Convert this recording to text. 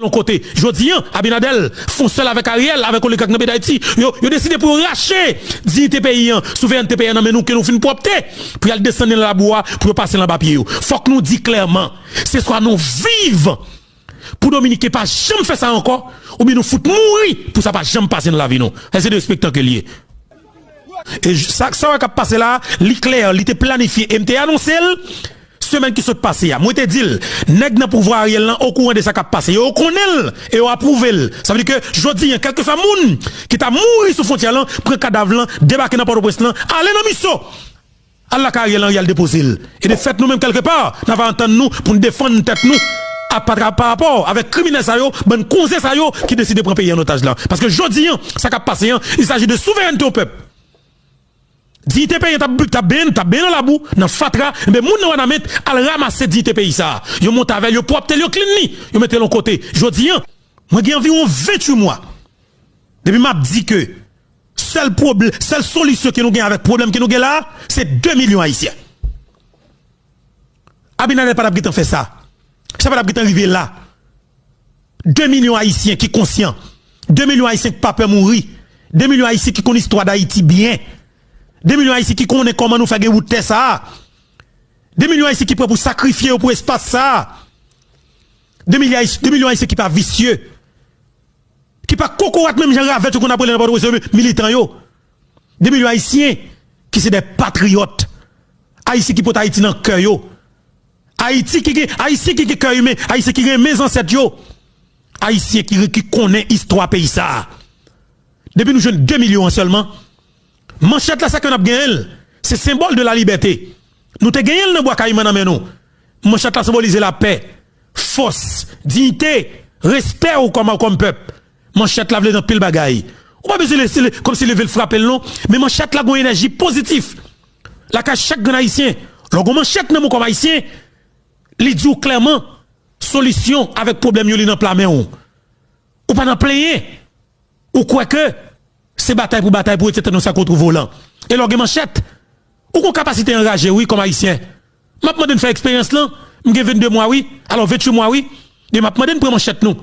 côté, jodi Abinadel font seul avec Ariel, avec les Kagnabe d'Haïti, yo décidé pour racher dignité pays, souveraineté pays dans nous que nous fin propter pour aller descendre dans la bois pour passer dans papier. Faut que nous dit clairement, c'est soit nous vivons pour Dominique pas jamais faire ça encore ou bien nous fout mourir pour ça pas jamais passer dans la vie nous. C'est de spectacle lié. Et ça va passer là, l'éclair, il était planifié, MT annoncé semaine qui s'est passée, moi te dis, nèg nan pouvoir Ariel là au courant de ça qui a passé, yo connaît et yo approuvé. Ça veut dire que jodi quel que soit moun qui t'a mouru sur frontière là, prend cadavre là, débarquer dans Port-au-Prince là, aller dans mission. Allah Ariel là, il a déposé. Et de fait nous même quelque part, n'a va entendre nous pour nous défendre tête nous par rapport avec criminels ça yo, ben conseil ça yo qui décide de prendre pays en otage là. Parce que jodi ça qui a passé, il s'agit de souveraineté au peuple. Dignité pays t'as bien dans la boue dans fatra mais moun nan mettre al ramasser dignité pays ça yo monte avec yo propre yo clean ni yo mette l'on côté jodi moi j'ai environ 28 mois depuis m'a dit que seul problème seule solution que nous gagne avec problème que nous gagne là c'est 2 millions haïtiens. Abinadel pas d'habiter fait ça pas d'habiter arriver là 2 millions haïtiens qui conscient 2 millions haïtiens qui pas peur mourir 2 millions haïtiens qui connaissent l'histoire d'Haïti bien 2 millions haïtiens qui connaissent comment nous faire route ça. 2 millions haïtiens qui prêt pour sacrifier pour espace ça. 2 millions haïtiens qui pas vicieux. Qui pas cocorat même genre avec qu'on appelle dans militant yo. 2 millions haïtiens qui c'est des patriotes. Haïtiens qui portent Haïti dans cœur yo. Haïti qui cœur humain, Haïtiens qui mes ancêtres yo. Haïtiens qui connaît histoire pays ça. Depuis nous jeunes 2 millions seulement. Manchette là ça qu'on a gagné, c'est symbole de la liberté. Nous te gagné dans bois caïman dans nous. Manchette là symbolise la paix, force, dignité, respect ou comme peuple. Manchette là vle dans pile bagaille. Ou pas besoin comme si lever le frapper non, mais manchette là gon énergie positive. La ka chaque grand haïtien, logo manchette nan comme haïtien, li dit clairement solution avec problème yo li dans pla main ou pas dans plein ou quoi que c'est bataille pour etc. nous ça contre volant et l'orgue manchette ou qu'on capacité enragée oui comme haïtien m'a demandé de faire expérience là m'gè 22 mois oui alors 28 mois oui et m'a demandé de prendre manchette nous